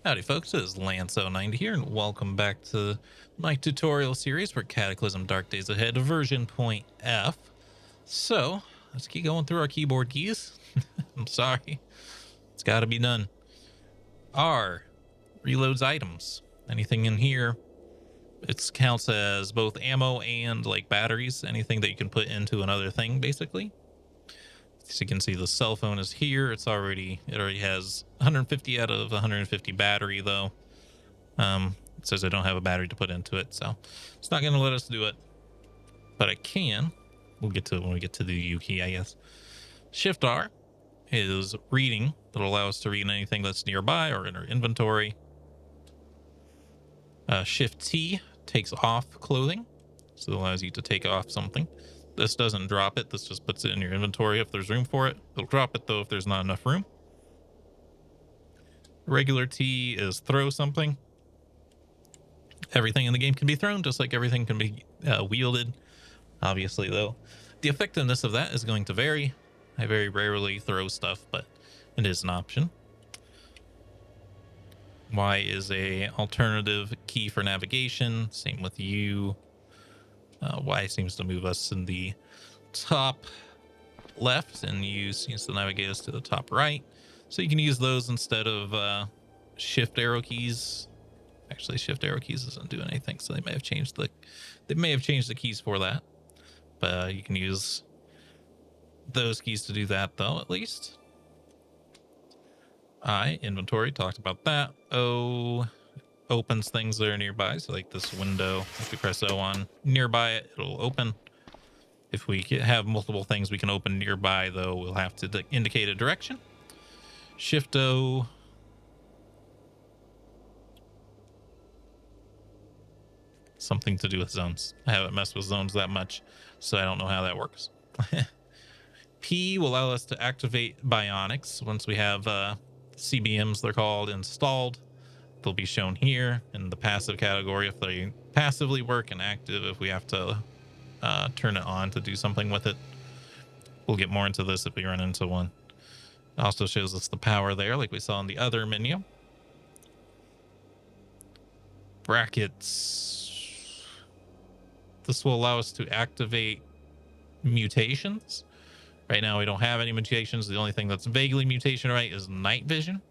Howdy folks, it is Lance090 here, and welcome back to my tutorial series for Cataclysm Dark Days Ahead version point F. So, let's keep going through our keyboard keys. I'm sorry. It's got to be done. R, reloads items. Anything in here, it counts as both ammo and like batteries, anything that you can put into another thing, basically. So you can see the cell phone is here. It already has 150 out of 150 battery though. It says I don't have a battery to put into it, so it's not going to let us do it. But I can. We'll get to it when we get to the U key, I guess. Shift R is reading. That'll allow us to read anything that's nearby or in our inventory. Shift T takes off clothing, so it allows you to take off something. This doesn't drop it. This just puts it in your inventory if there's room for it. It'll drop it though if there's not enough room. Regular T is throw something. Everything in the game can be thrown, just like everything can be wielded. Obviously, though, the effectiveness of that is going to vary. I very rarely throw stuff, but it is an option. Y is a alternative key for navigation. Same with U. Y seems to move us in the top left, and U seems to navigate us to the top right. So you can use those instead of shift arrow keys. Actually, shift arrow keys doesn't do anything, so they may have changed the keys for that. But you can use those keys to do that, though, at least. I, inventory, talked about that. O opens things that are nearby, so like this window, if we press O on nearby it, it'll open. If we have multiple things we can open nearby, though, we'll have to indicate a direction. Shift O. Something to do with zones. I haven't messed with zones that much, so I don't know how that works. P will allow us to activate Bionics once we have CBMs, they're called, installed. They'll be shown here in the passive category if they passively work, and active if we have to turn it on to do something with it. We'll get more into this if we run into one. It also shows us the power there, like we saw in the other menu. Brackets. This will allow us to activate mutations. Right now we don't have any mutations. The only thing that's vaguely mutation right is night vision.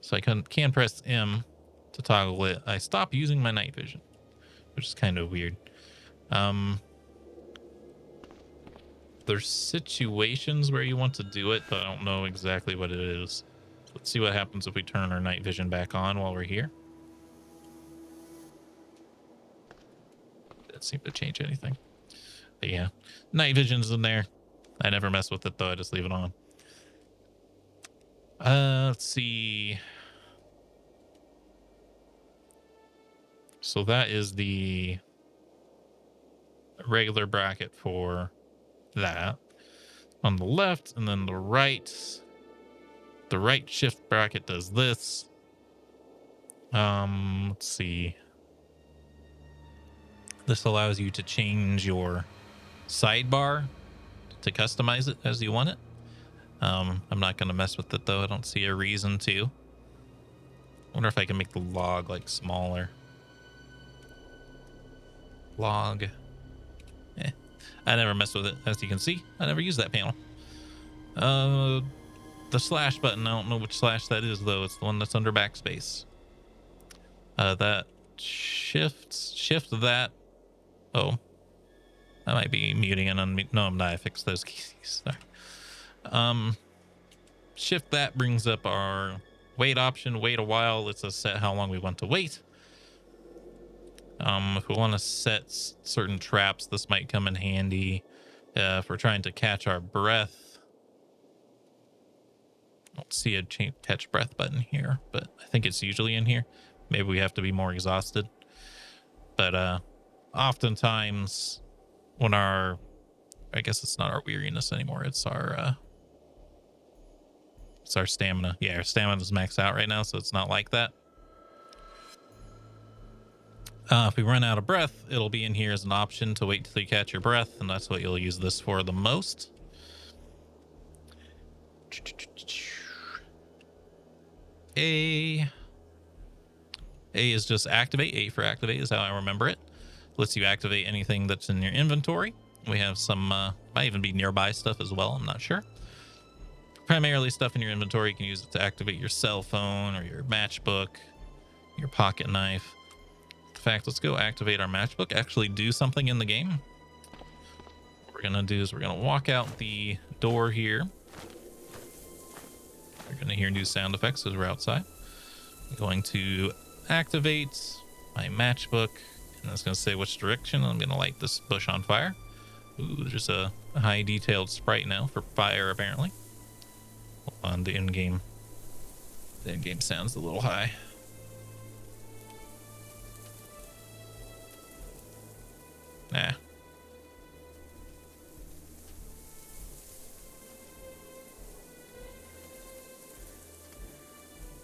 So I can press M to toggle it. I stop using my night vision, which is kind of weird. There's situations where you want to do it, but I don't know exactly what it is. Let's see what happens if we turn our night vision back on while we're here. Didn't seem to change anything. But yeah, night vision's in there. I never mess with it though. I just leave it on. Let's see. So that is the regular bracket for that. On the left, and then the right shift bracket does this. Let's see. This allows you to change your sidebar to customize it as you want it. I'm not going to mess with it though. I don't see a reason to. Wonder if I can make the log like smaller. Log. I never mess with it, as you can see. I never use that panel. The slash button, I don't know which slash that is though. It's the one that's under backspace. That shift that. Oh, I might be muting and unmute. No, I'm not. I fixed those keys. Sorry. Shift that brings up our wait option. Wait a while. Lets us set how long we want to wait. If we want to set certain traps, this might come in handy. If we're trying to catch our breath. I don't see a catch breath button here, but I think it's usually in here. Maybe we have to be more exhausted. But oftentimes when I guess it's not our weariness anymore, it's our stamina. Yeah, our stamina's maxed out right now, so it's not like that. If we run out of breath, it'll be in here as an option to wait till you catch your breath, and that's what you'll use this for the most. A A is just activate. A for activate is how I remember it. Lets you activate anything that's in your inventory. We have some, might even be nearby stuff as well. I'm not sure. Primarily stuff in your inventory. You can use it to activate your cell phone or your matchbook, your pocket knife. In fact, let's go activate our matchbook. Actually do something in the game. What we're going to do is we're going to walk out the door here. You're going to hear new sound effects as we're outside. I'm going to activate my matchbook, and it's going to say which direction. I'm going to light this bush on fire. Ooh, there's a high detailed sprite now for fire, apparently. Hold on, the in-game sound's a little high. Nah.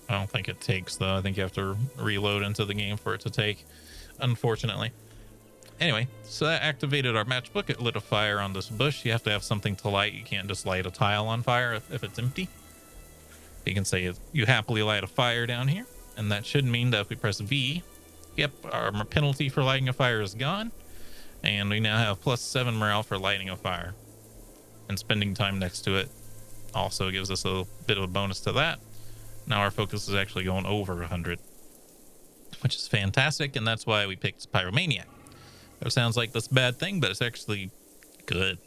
I don't think it takes, though. I think you have to reload into the game for it to take, unfortunately. Anyway, so that activated our matchbook. It lit a fire on this bush. You have to have something to light. You can't just light a tile on fire if it's empty. You can say you happily light a fire down here, and that should mean that if we press V, yep, our penalty for lighting a fire is gone, and we now have +7 morale for lighting a fire. And spending time next to it also gives us a bit of a bonus to that. Now our focus is actually going over 100, which is fantastic, and that's why we picked Pyromaniac. It sounds like this bad thing, but it's actually good.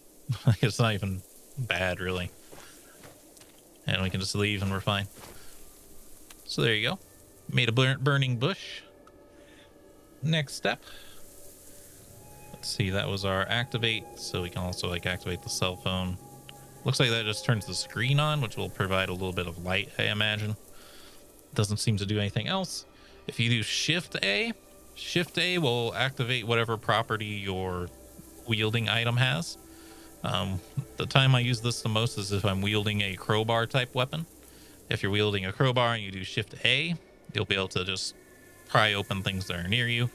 It's not even bad, really. And we can just leave and we're fine. So there you go. Made a burning bush. Next step. Let's see, that was our activate. So we can also like activate the cell phone. Looks like that just turns the screen on, which will provide a little bit of light, I imagine. Doesn't seem to do anything else. If you do Shift A will activate whatever property your wielding item has. The time I use this the most is if I'm wielding a crowbar type weapon. If you're wielding a crowbar and you do Shift A, you'll be able to just pry open things that are near you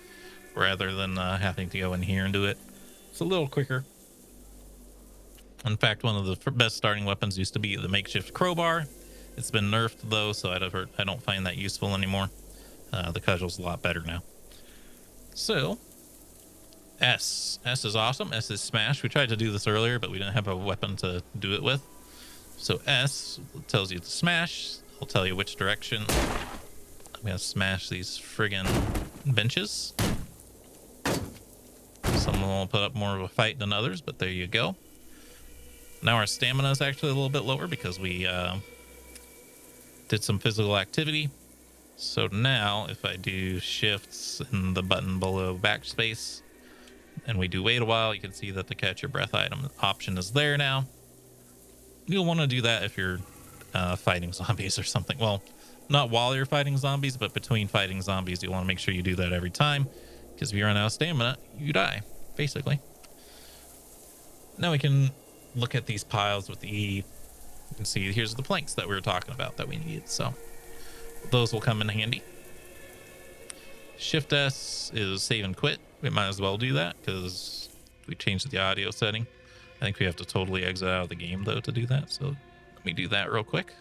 rather than having to go in here and do it. It's a little quicker. In fact, one of the best starting weapons used to be the makeshift crowbar. It's been nerfed though, so I don't find that useful anymore. The cudgel's a lot better now. So S is awesome. S is smash. We tried to do this earlier, but we didn't have a weapon to do it with. So S tells you to smash. It'll tell you which direction. I'm gonna smash these friggin' benches. Some of them will put up more of a fight than others, but there you go. Now our stamina is actually a little bit lower because we did some physical activity. So now if I do shifts and the button below backspace and we do wait a while, you can see that the catch your breath item option is there now. You'll want to do that if you're fighting zombies or something. Well, not while you're fighting zombies, but between fighting zombies, you want to make sure you do that every time, because if you run out of stamina, you die, basically. Now we can look at these piles with E. You can see here's the planks that we were talking about that we needed, so those will come in handy. Shift S is save and quit. We might as well do that because we changed the audio setting. I think we have to totally exit out of the game though to do that, so let me do that real quick.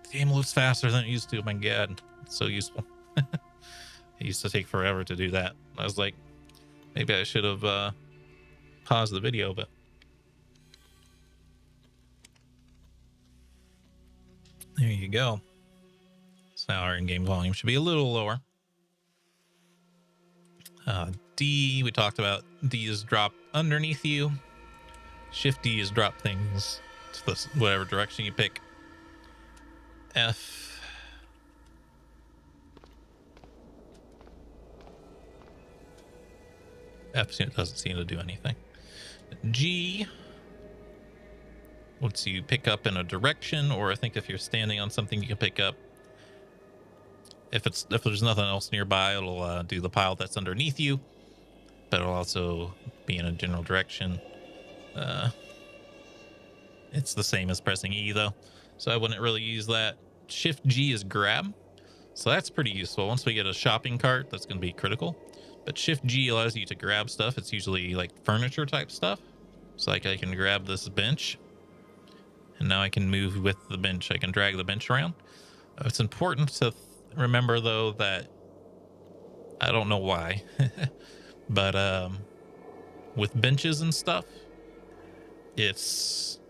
The game moves faster than it used to. My god, it's so useful. It used to take forever to do that. I was like, maybe I should have paused the video, but there you go. So now our in-game volume should be a little lower. D, we talked about. D is drop underneath you. Shift D is drop things to this, whatever direction you pick. F. F doesn't seem to do anything. G lets you pick up in a direction, or I think if you're standing on something, you can pick up. If there's nothing else nearby, it'll do the pile that's underneath you, but it'll also be in a general direction. It's the same as pressing E though, so I wouldn't really use that. Shift G is grab, so that's pretty useful. Once we get a shopping cart, that's going to be critical. But Shift G allows you to grab stuff. It's usually like furniture type stuff. So like I can grab this bench, and now I can move with the bench. I can drag the bench around. It's important to remember though that I don't know why, but with benches and stuff, it's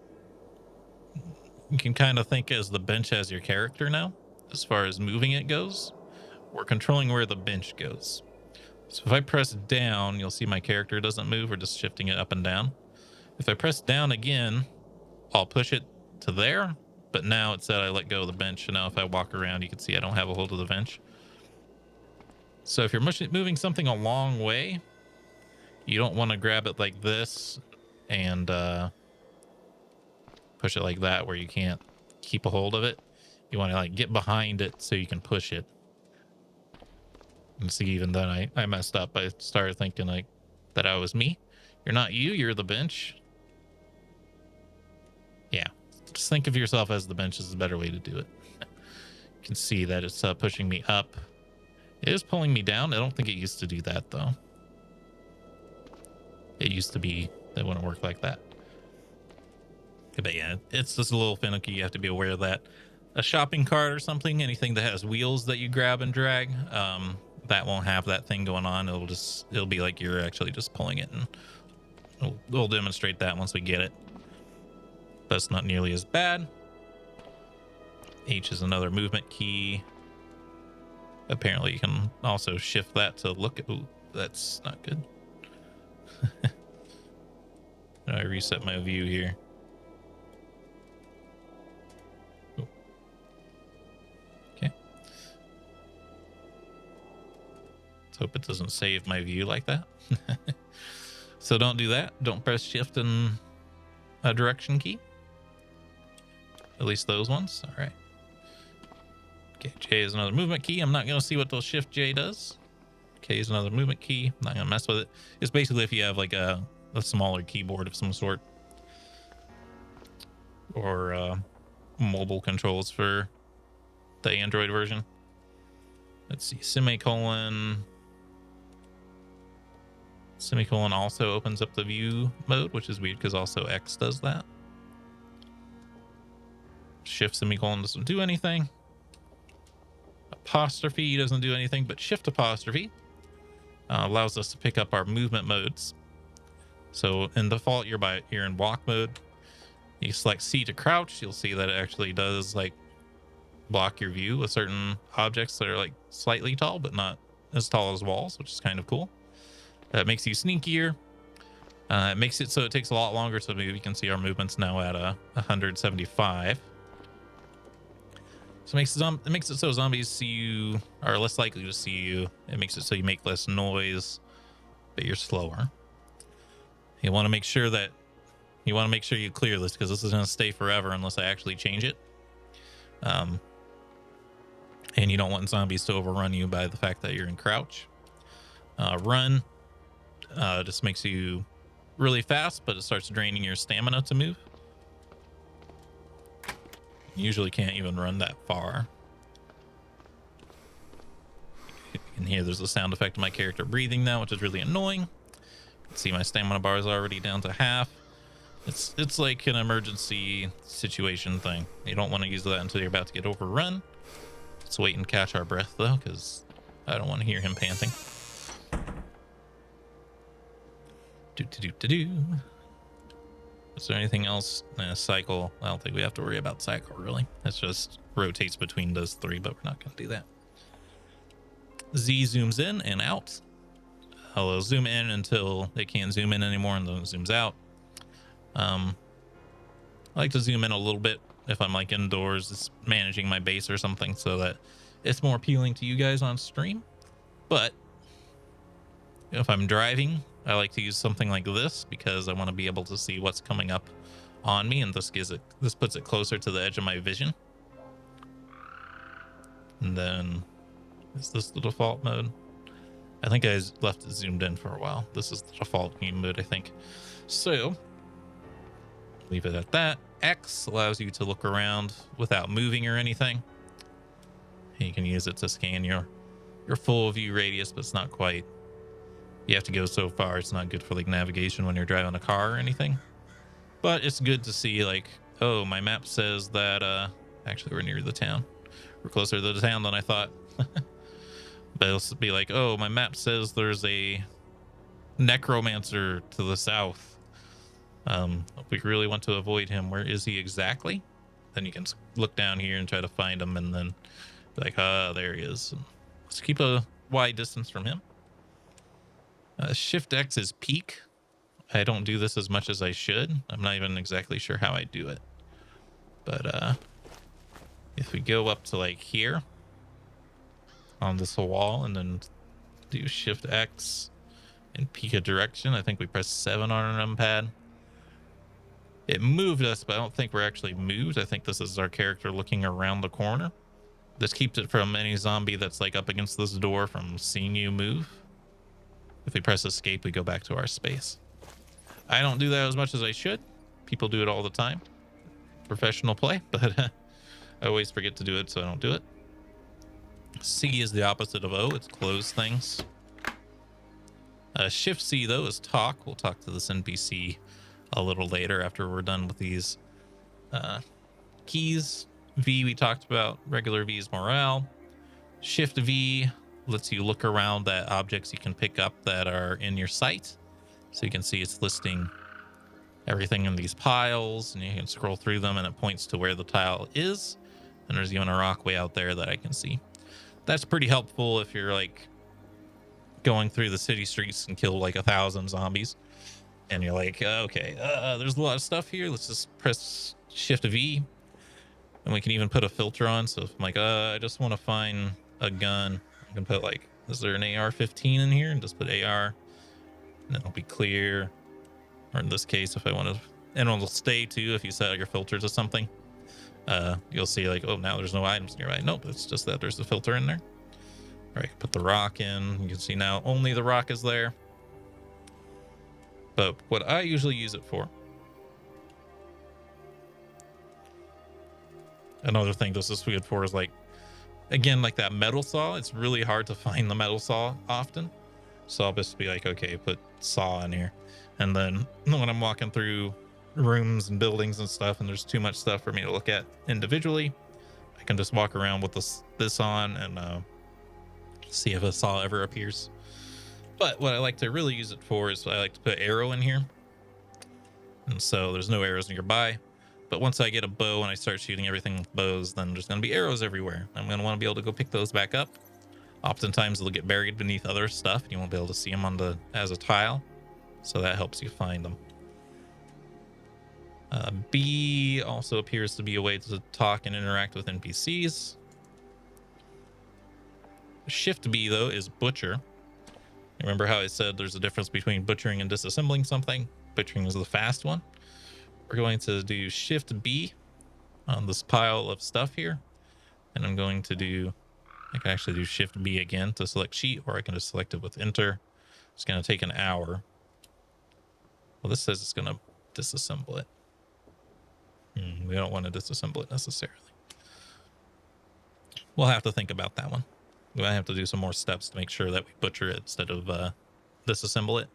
you can kind of think as the bench as your character now, as far as moving it goes. We're controlling where the bench goes. So if I press down, you'll see my character doesn't move. We're just shifting it up and down. If I press down again, I'll push it to there, but now it said I let go of the bench. And now if I walk around, you can see I don't have a hold of the bench. So if you're moving something a long way, you don't want to grab it like this and push it like that where you can't keep a hold of it. You want to like get behind it so you can push it. And see, even then I messed up. I started thinking like that I was me. You're not you, you're the bench. Yeah, just think of yourself as the bench is a better way to do it. You can see that it's pushing me up. It is pulling me down. I don't think it used to do that though. It used to be, that wouldn't work like that. But yeah, it's just a little finicky. You have to be aware of that. A shopping cart or something, anything that has wheels that you grab and drag, that won't have that thing going on. It'll be like you're actually just pulling it, and we'll demonstrate that once we get it. But it's not nearly as bad. H is another movement key. Apparently you can also shift that to look at, ooh, that's not good. I reset my view here. Ooh. Okay. Let's hope it doesn't save my view like that. So don't do that. Don't press shift and a direction key. At least those ones. All right. Okay, J is another movement key. I'm not going to see what the shift J does. K is another movement key. I'm not going to mess with it. It's basically if you have like a smaller keyboard of some sort, or mobile controls for the Android version. Let's see, semicolon also opens up the view mode, which is weird because also X does that. Shift semicolon doesn't do anything. Apostrophe doesn't do anything, but shift apostrophe allows us to pick up our movement modes. So in default, you're in walk mode. You select C to crouch. You'll see that it actually does like block your view with certain objects that are like slightly tall, but not as tall as walls, which is kind of cool. That makes you sneakier. It makes it so it takes a lot longer. So maybe we can see our movements now at 175. So it makes it so zombies see you are less likely to see you. It makes it so you make less noise, but you're slower. You want to make sure you clear this because this is going to stay forever unless I actually change it. And you don't want zombies to overrun you by the fact that you're in crouch. Run just makes you really fast, but it starts draining your stamina to move. You usually can't even run that far. You can hear there's a sound effect of my character breathing now, which is really annoying. See, my stamina bar is already down to half. It's like an emergency situation thing. You don't want to use that until you're about to get overrun. Let's wait and catch our breath though, because I don't want to hear him panting. Is there anything else? Cycle. I don't think we have to worry about cycle really. It just rotates between those three, but we're not going to do that. Z zooms in and out. I'll zoom in until it can't zoom in anymore, and then it zooms out. I like to zoom in a little bit if I'm like indoors, just managing my base or something, so that it's more appealing to you guys on stream. But if I'm driving, I like to use something like this because I want to be able to see what's coming up on me, and this puts it closer to the edge of my vision. And then is this the default mode? I think I left it zoomed in for a while. This is the default game mode, I think. So leave it at that. X allows you to look around without moving or anything. You can use it to scan your full view radius, but it's not quite. You have to go so far. It's not good for like navigation when you're driving a car or anything. But it's good to see like, oh, my map says that actually we're near the town. We're closer to the town than I thought. But it'll be like, oh, my map says there's a necromancer to the south. If we really want to avoid him, where is he exactly? Then you can look down here and try to find him, and then be like, there he is. And let's keep a wide distance from him. Shift X is peek. I don't do this as much as I should. I'm not even exactly sure how I do it. But if we go up to like here on this wall and then do Shift X and peek a direction, I think we press 7 on our numpad. It moved us, but I don't think we're actually moved. I think this is our character looking around the corner. This keeps it from any zombie that's like up against this door from seeing you move. If we press escape, we go back to our space. I don't do that as much as I should. People do it all the time. Professional play, but I always forget to do it, so I don't do it. C is the opposite of O. It's close things. Shift C, though, is talk. We'll talk to this NPC a little later after we're done with these keys. V, we talked about. Regular V is morale. Shift V lets you look around at objects you can pick up that are in your sight. So you can see it's listing everything in these piles, and you can scroll through them, and it points to where the tile is. And there's even a rock way out there that I can see. That's pretty helpful if you're like going through the city streets and kill like 1,000 zombies. And you're like, okay, there's a lot of stuff here. Let's just press Shift V. And we can even put a filter on. So if I'm like, I just want to find a gun, I can put like, is there an AR-15 in here? And just put AR. And it'll be clear. Or in this case, if I want to, and it'll stay too if you set your filter to something. You'll see like, oh, now there's no items nearby. Nope, it's just that there's a filter in there. All right, put the rock in. You can see now only the rock is there. But what I usually use it for, another thing this is good for, is like, again, like that metal saw. It's really hard to find the metal saw often. So I'll just be like, okay, put saw in here. And then when I'm walking through rooms and buildings and stuff, and there's too much stuff for me to look at individually, I can just walk around with this on and see if a saw ever appears. But what I like to really use it for is I like to put arrow in here. And so there's no arrows nearby. But once I get a bow and I start shooting everything with bows, then there's going to be arrows everywhere. I'm going to want to be able to go pick those back up. Oftentimes they'll get buried beneath other stuff, and you won't be able to see them as a tile. So that helps you find them. B also appears to be a way to talk and interact with NPCs. Shift B, though, is butcher. Remember how I said there's a difference between butchering and disassembling something? Butchering is the fast one. We're going to do Shift B on this pile of stuff here. And I'm going to do, I can actually do Shift B again to select sheet, or I can just select it with enter. It's going to take an hour. Well, this says it's going to disassemble it. We don't want to disassemble it necessarily. We'll have to think about that one. We might have to do some more steps to make sure that we butcher it instead of disassemble it.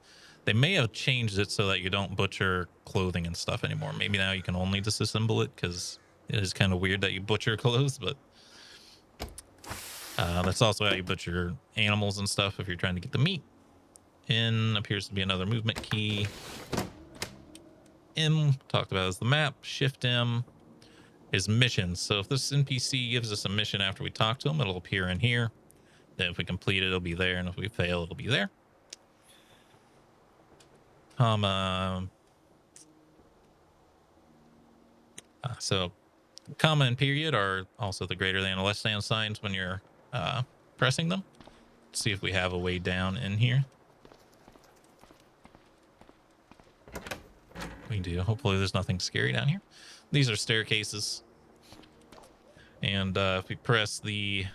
They may have changed it so that you don't butcher clothing and stuff anymore. Maybe now you can only disassemble it, because it is kind of weird that you butcher clothes, but that's also how you butcher animals and stuff if you're trying to get the meat. N appears to be another movement key. M, talked about as the map. Shift M is missions. So if this NPC gives us a mission after we talk to him, it'll appear in here. Then if we complete it, it'll be there. And if we fail, it'll be there. So comma and period are also the greater than and less than signs when you're pressing them. Let's see if we have a way down in here. We do. Hopefully there's nothing scary down here. These are staircases. And if we press the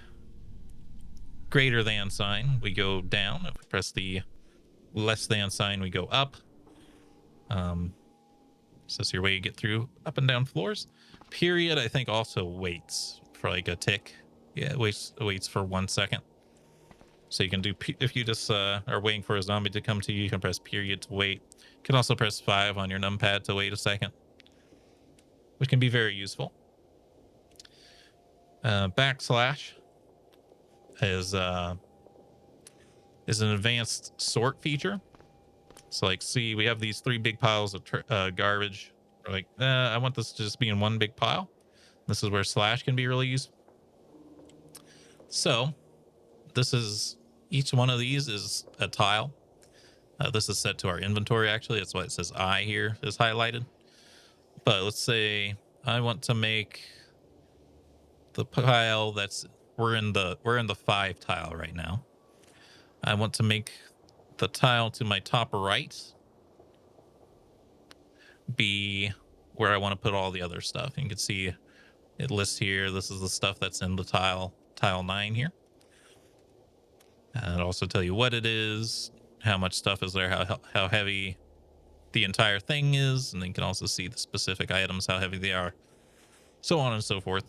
greater than sign, we go down. If we press the less than sign, we go up. So that's your way you get through up and down floors. Period, I think, also waits for like a tick. Yeah, it waits for 1 second. So you can do, if you just are waiting for a zombie to come to you, you can press period to wait. You can also press 5 on your numpad to wait a second, which can be very useful. Backslash is an advanced sort feature. So like, see, we have these 3 big piles of garbage. We're like, I want this to just be in one big pile. This is where slash can be really used. So this is, each one of these is a tile. This is set to our inventory, actually. That's why it says I here is highlighted. But let's say I want to make the pile that's, we're in the 5 tile right now. I want to make the tile to my top right be where I want to put all the other stuff. And you can see it lists here, this is the stuff that's in the tile 9 here. And it'll also tell you what it is, how much stuff is there, how heavy the entire thing is, and then you can also see the specific items, how heavy they are, so on and so forth.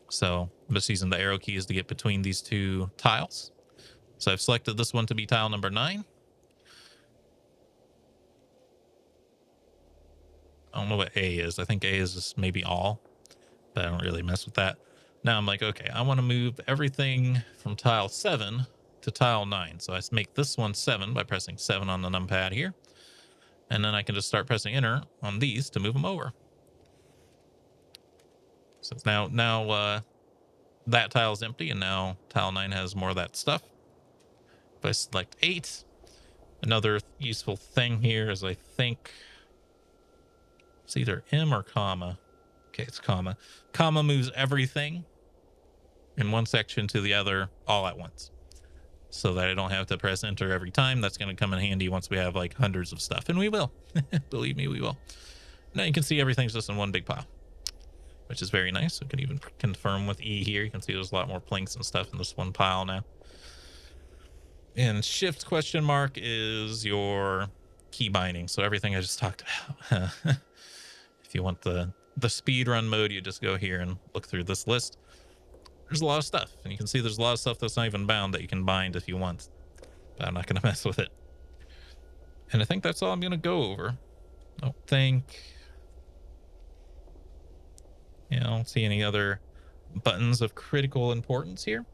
So I'm just using the arrow keys to get between these 2 tiles. So I've selected this one to be tile number 9. I don't know what A is. I think A is just maybe all, but I don't really mess with that. Now I'm like, okay, I want to move everything from tile 7 to tile 9. So I make this one 7 by pressing 7 on the numpad here. And then I can just start pressing enter on these to move them over. So it's now that tile is empty, and now tile 9 has more of that stuff. If I select 8, another useful thing here is, I think it's either M or comma. Okay, it's comma. Comma moves everything in one section to the other all at once, so that I don't have to press enter every time. That's going to come in handy once we have like hundreds of stuff, and we will. Believe me, we will. Now you can see everything's just in one big pile, which is very nice. We can even confirm with E here. You can see there's a lot more planks and stuff in this one pile now. And shift question mark is your key binding. So everything I just talked about. If you want the speed run mode, you just go here and look through this list. There's a lot of stuff, and you can see there's a lot of stuff that's not even bound that you can bind if you want, but I'm not going to mess with it. And I think that's all I'm going to go over. I don't see any other buttons of critical importance here.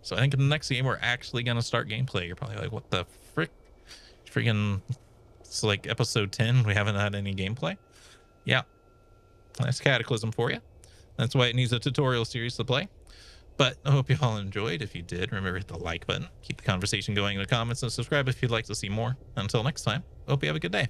So I think in the next game, we're actually going to start gameplay. You're probably like, what the frick? Freaking, it's like episode 10. We haven't had any gameplay. Yeah, that's Cataclysm for you. That's why it needs a tutorial series to play. But I hope you all enjoyed. If you did, remember, hit the like button. Keep the conversation going in the comments, and subscribe if you'd like to see more. Until next time, hope you have a good day.